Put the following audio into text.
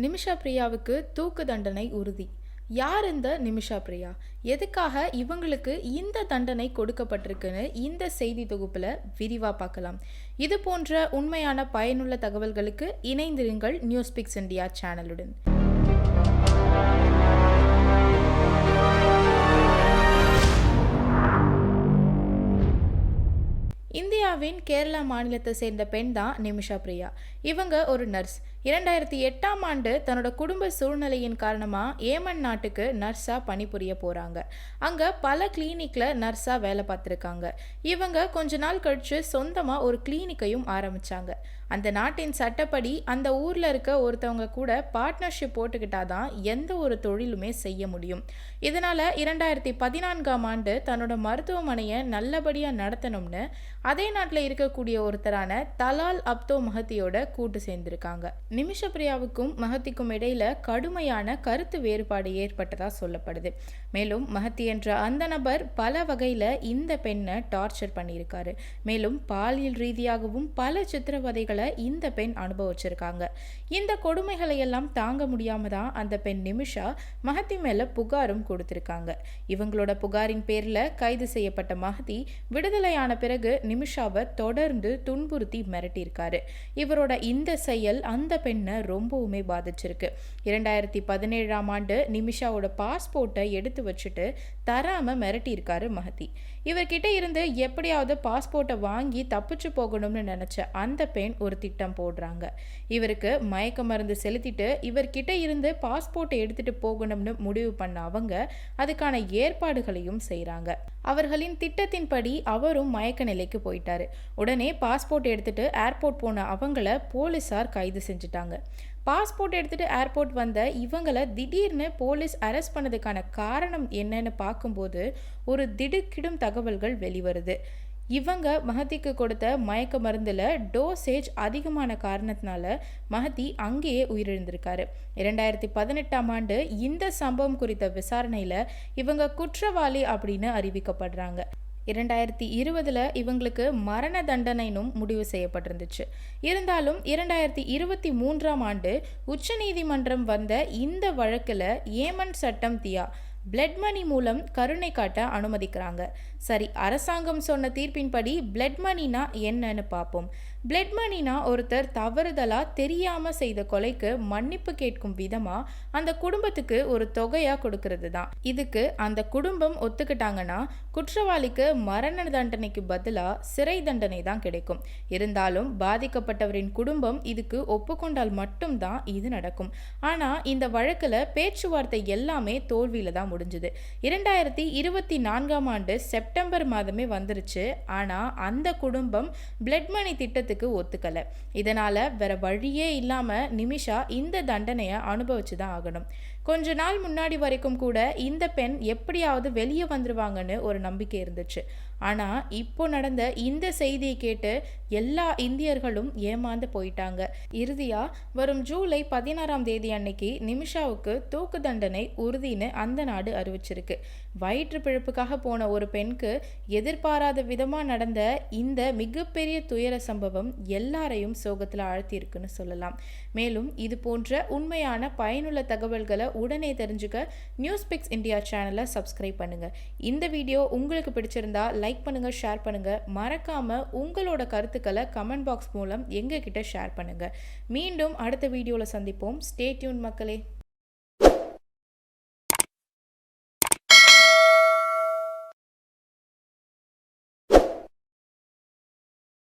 நிமிஷா பிரியாவுக்கு தூக்கு தண்டனை உறுதி. யார் இந்த நிமிஷா பிரியா? எதுக்காக இவங்களுக்கு இந்த தண்டனை கொடுக்கப்பட்டிருக்குன்னு இந்த செய்தி தொகுப்புல விரிவா பார்க்கலாம். இது போன்ற உண்மையான பயனுள்ள தகவல்களுக்கு இணைந்திருங்கள் நியூஸ்பிக்ஸ் இந்தியா சேனலுடன். இந்தியாவின் கேரளா மாநிலத்தை சேர்ந்த பெண் தான் நிமிஷா பிரியா. இவங்க ஒரு நர்ஸ். 2008ஆம் ஆண்டு தன்னோட குடும்ப சூழ்நிலையின் காரணமாக ஏமன் நாட்டுக்கு நர்ஸாக பணிபுரிய போகிறாங்க. அங்கே பல கிளினிக்கில் நர்ஸாக வேலை பார்த்துருக்காங்க. இவங்க கொஞ்ச நாள் கழித்து சொந்தமாக ஒரு கிளினிக்கையும் ஆரம்பித்தாங்க. அந்த நாட்டின் சட்டப்படி அந்த ஊரில் இருக்க ஒருத்தவங்க கூட பார்ட்னர்ஷிப் போட்டுக்கிட்டாதான் எந்த ஒரு தொழிலுமே செய்ய முடியும். இதனால் 2014ஆம் ஆண்டு தன்னோட மருத்துவமனையை நல்லபடியாக நடத்தணும்னு அதே நாட்டில் இருக்கக்கூடிய ஒருத்தரான தலால் அப்தோ மஹத்தியோட கூட்டு சேர்ந்திருக்காங்க. நிமிஷா பிரியாவுக்கும் மஹத்திக்கும் இடையில கடுமையான கருத்து வேறுபாடு ஏற்பட்டதா சொல்லப்படுது. மேலும் மஹத்தி என்ற அந்த நபர் பல வகையில் இந்த பெண்ணை டார்ச்சர் பண்ணியிருக்காரு. மேலும் பாலியல் ரீதியாகவும் பல சித்திரவதைகளை இந்த பெண் அனுபவிச்சிருக்காங்க. இந்த கொடுமைகளை எல்லாம் தாங்க முடியாம தான் அந்த பெண் நிமிஷா மஹத்தி மேல புகாரும் கொடுத்திருக்காங்க. இவங்களோட புகாரின் பேர்ல கைது செய்யப்பட்ட மஹதி விடுதலையான பிறகு நிமிஷாவை தொடர்ந்து துன்புறுத்தி மிரட்டியிருக்காரு. இவரோட இந்த செயல் அந்த பெண்ணை ரொம்பவுமே பாதிச்சிருக்கு. 2017ஆம் ஆண்டு நிமிஷாவோட பாஸ்போர்ட்டை எடுத்து வச்சுட்டு தராம மிரட்டியிருக்காரு மஹதி. இவர்கிட்ட இருந்து எப்படியாவது பாஸ்போர்ட்டை வாங்கி தப்பிச்சு போகணும்னு நினைச்ச அந்த பெண் ஒரு திட்டம் போடுறாங்க. இவருக்கு மயக்க மருந்து செலுத்திட்டு இவர்கிட்ட இருந்து பாஸ்போர்ட்டை எடுத்துட்டு போகணும்னு முடிவு பண்ண அவங்க அதுக்கான ஏற்பாடுகளையும் செய்கிறாங்க. அவர்களின் திட்டத்தின்படி அவரும் மயக்க நிலைக்கு போயிட்டாரு. உடனே பாஸ்போர்ட் எடுத்துட்டு ஏர்போர்ட் போன அவங்கள போலீஸார் கைது செஞ்சுட்டாங்க. பாஸ்போர்ட் எடுத்துட்டு ஏர்போர்ட் வந்த இவங்களை திடீர்னு போலீஸ் அரெஸ்ட் பண்ணதுக்கான காரணம் என்னன்னு பார்க்கும்போது ஒரு திடுக்கிடும் தகவல்கள் வெளிவருது. இவங்க மஹதிக்கு கொடுத்த மயக்க மருந்துல டோசேஜ் அதிகமான காரணத்தினால மஹதி அங்கேயே உயிரிழந்திருக்காரு. 2018ஆம் ஆண்டு இந்த சம்பவம் குறித்த விசாரணையில இவங்க குற்றவாளி அப்படின்னு அறிவிக்கப்படுறாங்க. 2020 இவங்களுக்கு மரண தண்டனைனும் முடிவு செய்யப்பட்டிருந்துச்சு. இருந்தாலும் 2023ஆம் ஆண்டு உச்சநீதிமன்றம் வந்த இந்த வழக்கில் ஏமன் சட்டம் தியா பிளட் மணி மூலம் கருணை காட்ட அனுமதிக்கிறாங்க. சரி, அரசாங்கம் சொன்ன தீர்ப்பின்படி பிளட் மணினா என்னன்னு பார்ப்போம். பிளட் மணினா ஒருத்தர் தவறுதலா தெரியாம செய்த கொலைக்கு மன்னிப்பு கேட்கும் விதமா அந்த குடும்பத்துக்கு ஒரு தொகையா கொடுக்கறது தான். இதுக்கு அந்த குடும்பம் ஒத்துக்கிட்டாங்கன்னா குற்றவாளிக்கு மரண தண்டனைக்கு பதிலா சிறை தண்டனை தான் கிடைக்கும். இருந்தாலும் பாதிக்கப்பட்டவரின் குடும்பம் இதுக்கு ஒப்புக்கொண்டால் மட்டும்தான் இது நடக்கும். ஆனா இந்த வழக்குல பேச்சுவார்த்தை எல்லாமே தோல்வியில தான் முடிஞ்சது. 2024ஆம் ஆண்டு செப்டம்பர் மாதமே வந்துருச்சு. ஆனா அந்த குடும்பம் பிளட் மணி திட்டத்துக்கு ஒத்துக்கல. இதனால வேற வழியே இல்லாம நிமிஷா இந்த தண்டனையை அனுபவிச்சுதான் ஆகணும். கொஞ்ச நாள் முன்னாடி வரைக்கும் கூட இந்த பெண் எப்படியாவது வெளியே வந்துருவாங்கன்னு ஒரு நம்பிக்கை இருந்துச்சு. ஆனா இப்போ நடந்த இந்த செய்தியை கேட்டு எல்லா இந்தியர்களும் ஏமாந்து போயிட்டாங்க. இறுதியா வரும் ஜூலை 16ஆம் தேதி அன்னைக்கு நிமிஷாவுக்கு தூக்கு தண்டனை உறுதின்னு அந்த நாடு அறிவிச்சிருக்கு. வயிற்று பிழப்புக்காக போன ஒரு பெண்ணுக்கு எதிர்பாராத விதமா நடந்த இந்த மிகப்பெரிய துயர சம்பவம் எல்லாரையும் சோகத்துல ஆழ்த்தியிருக்குன்னு சொல்லலாம். மேலும் இது போன்ற உண்மையான பயனுள்ள தகவல்களை உடனே தெரிஞ்சுக்க நியூஸ்பிக்ஸ் இந்தியா சேனலை சப்ஸ்கிரைப் பண்ணுங்க. இந்த வீடியோ உங்களுக்கு பிடிச்சிருந்தா லைக் பண்ணுங்க, ஷேர் பண்ணுங்க. மறக்காம உங்களோட கருத்துக்களை கமெண்ட் பாக்ஸ் மூலம் எங்க கிட்ட ஷேர் பண்ணுங்க. மீண்டும் அடுத்த வீடியோல சந்திப்போம். ஸ்டே டியூன் மக்களே.